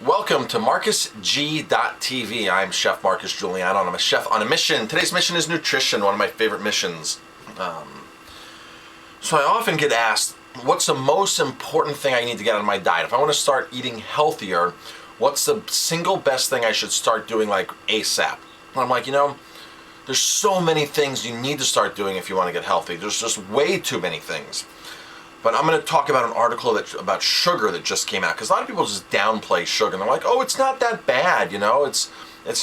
Welcome to MarcusG.tv. I'm Chef Marcus Giuliano, and I'm a chef on a mission. Today's mission is nutrition, one of my favorite missions. So I often get asked, what's the most important thing I need to get out of my diet? If I want to start eating healthier, what's the single best thing I should start doing like ASAP? And I'm like, there's so many things you need to start doing if you want to get healthy. There's just way too many things. But I'm going to talk about an article about sugar that just came out, because a lot of people just downplay sugar and they're like, oh, it's not that bad, it's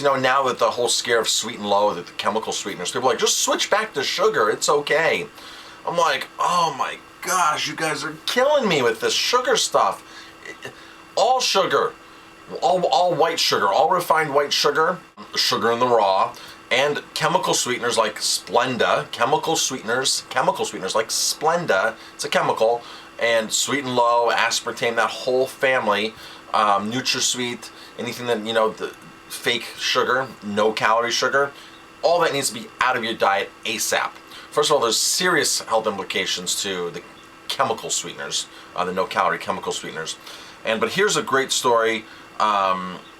now that the whole scare of sweet and low, that the chemical sweeteners, people are like, just switch back to sugar, it's okay. I'm like, oh my gosh, you guys are killing me with this sugar stuff. All sugar, all white sugar, all refined white sugar, sugar in the raw, and chemical sweeteners like Splenda, chemical sweeteners like Splenda, it's a chemical, and sweet and low, aspartame, that whole family, NutraSweet, anything that, the fake sugar, no calorie sugar, all that needs to be out of your diet ASAP. First of all, there's serious health implications to the chemical sweeteners, the no calorie chemical sweeteners. But here's a great story.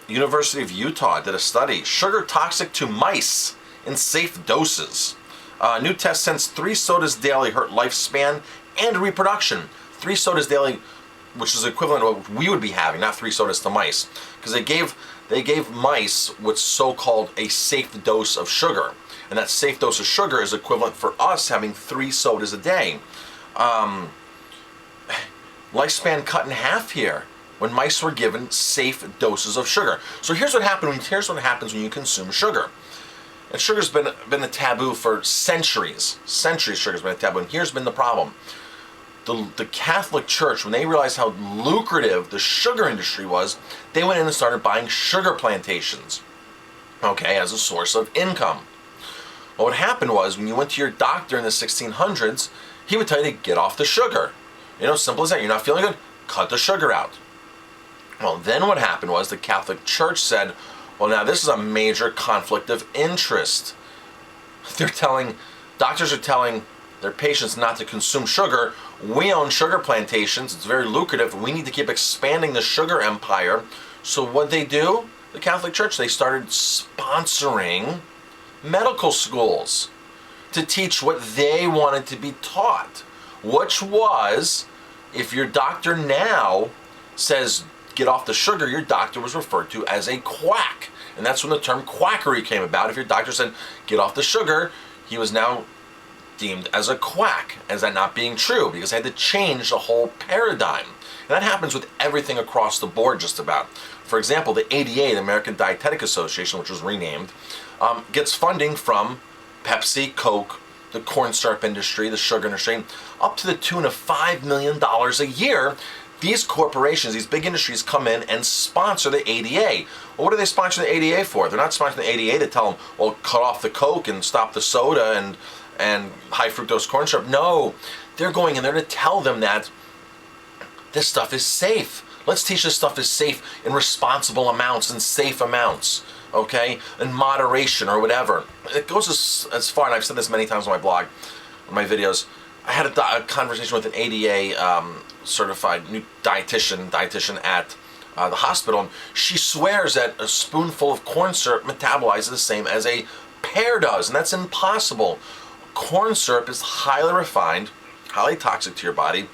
University of Utah did a study, sugar toxic to mice in safe doses. New test since 3 sodas daily hurt lifespan and reproduction. 3 sodas daily, which is equivalent to what we would be having, not 3 sodas to mice, because they gave mice what's so-called a safe dose of sugar, and that safe dose of sugar is equivalent for us having 3 sodas a day. Lifespan cut in half here when mice were given safe doses of sugar. So here's what happens when you consume sugar. And sugar's been a taboo for centuries. Centuries sugar's been a taboo, and here's been the problem. The Catholic Church, when they realized how lucrative the sugar industry was, they went in and started buying sugar plantations, as a source of income. Well, what happened was, when you went to your doctor in the 1600s, he would tell you to get off the sugar. Simple as that. You're not feeling good? Cut the sugar out. Well, then what happened was the Catholic Church said, well, now this is a major conflict of interest. Doctors are telling their patients not to consume sugar. We own sugar plantations. It's very lucrative. We need to keep expanding the sugar empire. So what they do, the Catholic Church, they started sponsoring medical schools to teach what they wanted to be taught, which was, if your doctor now says, get off the sugar, your doctor was referred to as a quack. And that's when the term quackery came about. If your doctor said, get off the sugar, he was now deemed as a quack, as that not being true, because they had to change the whole paradigm. And that happens with everything across the board, just about. For example, the ADA, the American Dietetic Association, which was renamed, gets funding from Pepsi, Coke, the corn syrup industry, the sugar industry, up to the tune of $5 million a year. These corporations, these big industries, come in and sponsor the ADA. Well, what do they sponsor the ADA for? They're not sponsoring the ADA to tell them, well, cut off the Coke and stop the soda and high fructose corn syrup. No, they're going in there to tell them that this stuff is safe. Let's teach this stuff is safe in responsible amounts and safe amounts, in moderation or whatever. It goes as far, and I've said this many times on my blog, on my videos. I had a conversation with an ADA certified new dietitian at the hospital, and she swears that a spoonful of corn syrup metabolizes the same as a pear does, and that's impossible. Corn syrup is highly refined, highly toxic to your body.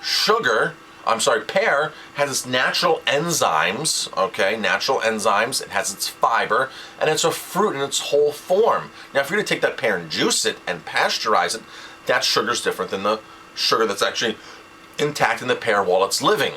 Pear has its natural enzymes, natural enzymes. It has its fiber, and it's a fruit in its whole form. Now, if you're going to take that pear and juice it and pasteurize it, that sugar's different than the sugar that's actually intact in the pear while it's living,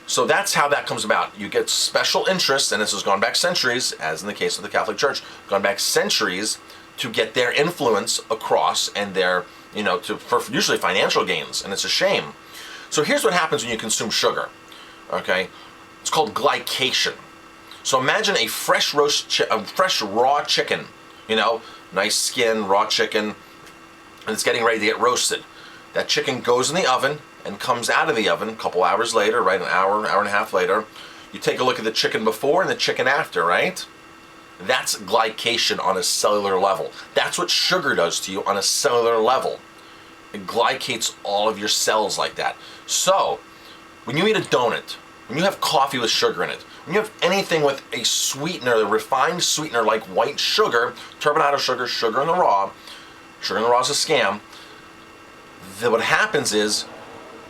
So that's how that comes about. You get special interests, and this has gone back centuries, as in the case of the Catholic Church, gone back centuries to get their influence across and their, for usually financial gains, and it's a shame. So here's what happens when you consume sugar, It's called glycation. So imagine a fresh raw chicken, nice skin, raw chicken, and it's getting ready to get roasted. That chicken goes in the oven and comes out of the oven a couple hours later, an hour and a half later. You take a look at the chicken before and the chicken after, right? That's glycation on a cellular level. That's what sugar does to you on a cellular level. It glycates all of your cells like that. So, when you eat a donut, when you have coffee with sugar in it, when you have anything with a sweetener, a refined sweetener like white sugar, turbinado sugar, sugar in the raw is a scam. Then what happens is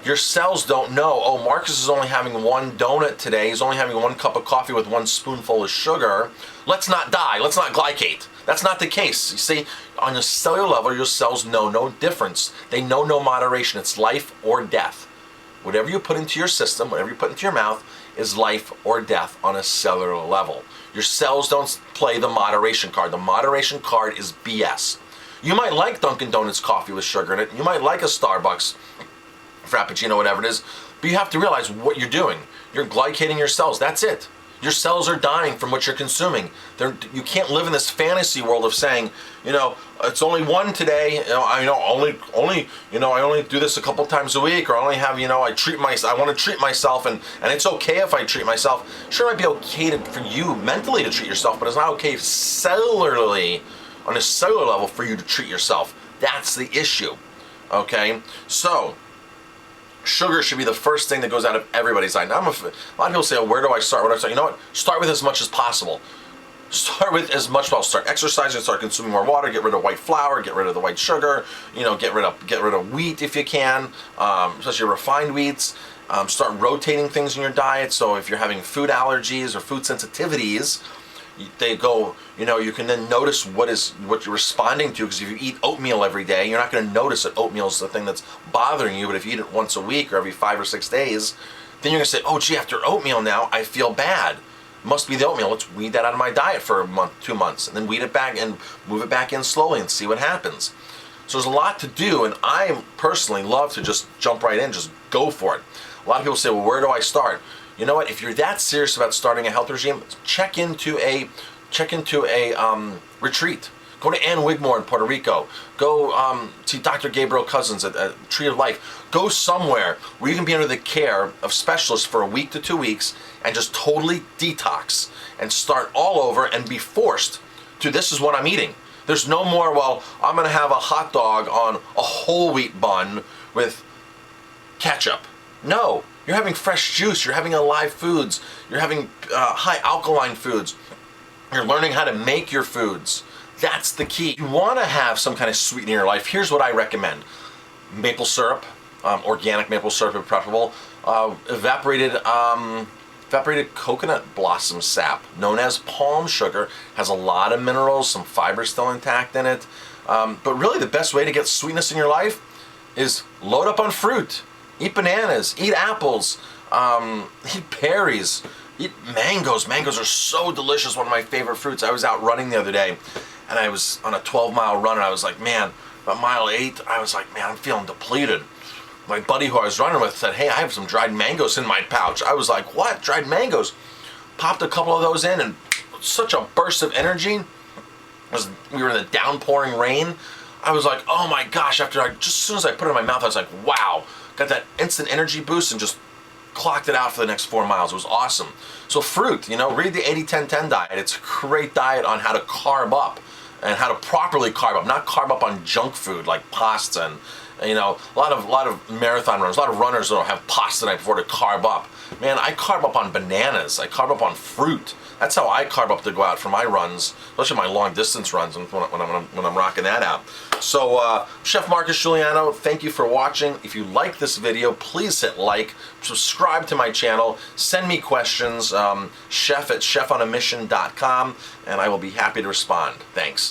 your cells don't know, oh, Marcus is only having one donut today, he's only having one cup of coffee with one spoonful of sugar. Let's not die, let's not glycate. That's not the case. You see, on a cellular level, your cells know no difference. They know no moderation. It's life or death. Whatever you put into your system, whatever you put into your mouth, is life or death on a cellular level. Your cells don't play the moderation card. The moderation card is BS. You might like Dunkin' Donuts coffee with sugar in it. You might like a Starbucks Frappuccino, whatever it is. But you have to realize what you're doing. You're glycating your cells. That's it. Your cells are dying from what you're consuming. You can't live in this fantasy world of saying, it's only one today. I only do this a couple times a week, or I only have, I want to treat myself, and it's okay if I treat myself. Sure, it might be okay for you mentally to treat yourself, but it's not okay cellularly, on a cellular level, for you to treat yourself. That's the issue. Okay, so sugar should be the first thing that goes out of everybody's eye. Now, a lot of people say, oh, where do I start? Where do I start? You know what? Start with as much as possible. Start with as much. Well, start exercising, start consuming more water, get rid of white flour, get rid of the white sugar. Get rid of wheat if you can, especially refined wheats. Start rotating things in your diet. So if you're having food allergies or food sensitivities, they go, you can then notice what you're responding to, because if you eat oatmeal every day, you're not going to notice that oatmeal is the thing that's bothering you. But if you eat it once a week or every 5 or 6 days, then you're going to say, oh gee, after oatmeal now I feel bad. It must be the oatmeal. Let's weed that out of my diet for a month, 2 months, and then weed it back and move it back in slowly and see what happens. So there's a lot to do, and I personally love to just jump right in, just go for it. A lot of people say, well, where do I start? You know what? If you're that serious about starting a health regime, check into a retreat. Go to Ann Wigmore in Puerto Rico. Go see Dr. Gabriel Cousins at Tree of Life. Go somewhere where you can be under the care of specialists for a week to 2 weeks and just totally detox and start all over and be forced to, this is what I'm eating. There's no more, well, I'm going to have a hot dog on a whole wheat bun with ketchup. No. You're having fresh juice, you're having alive foods, you're having high alkaline foods. You're learning how to make your foods. That's the key. You want to have some kind of sweetener in your life. Here's what I recommend. Maple syrup, organic maple syrup if preferable, evaporated coconut blossom sap, known as palm sugar, has a lot of minerals, some fiber still intact in it. But really the best way to get sweetness in your life is load up on fruit. Eat bananas, eat apples, eat berries, eat mangoes. Mangoes are so delicious, one of my favorite fruits. I was out running the other day, and I was on a 12-mile run, and I was like, man, about mile 8, I was like, man, I'm feeling depleted. My buddy who I was running with said, hey, I have some dried mangoes in my pouch. I was like, what? Dried mangoes? Popped a couple of those in, and such a burst of energy. We were in the downpouring rain. I was like, oh my gosh, just as soon as I put it in my mouth, I was like, wow. Got that instant energy boost and just clocked it out for the next 4 miles. It was awesome. So fruit, read the 80-10-10 diet. It's a great diet on how to carb up and how to properly carb up, not carb up on junk food like pasta and a lot of marathon runners, a lot of runners don't have pasta the night before to carb up. Man, I carb up on bananas. I carb up on fruit. That's how I carb up to go out for my runs, especially my long distance runs when I'm rocking that out. So, Chef Marcus Giuliano, thank you for watching. If you like this video, please hit like, subscribe to my channel, send me questions, chef@chefonamission.com, and I will be happy to respond. Thanks.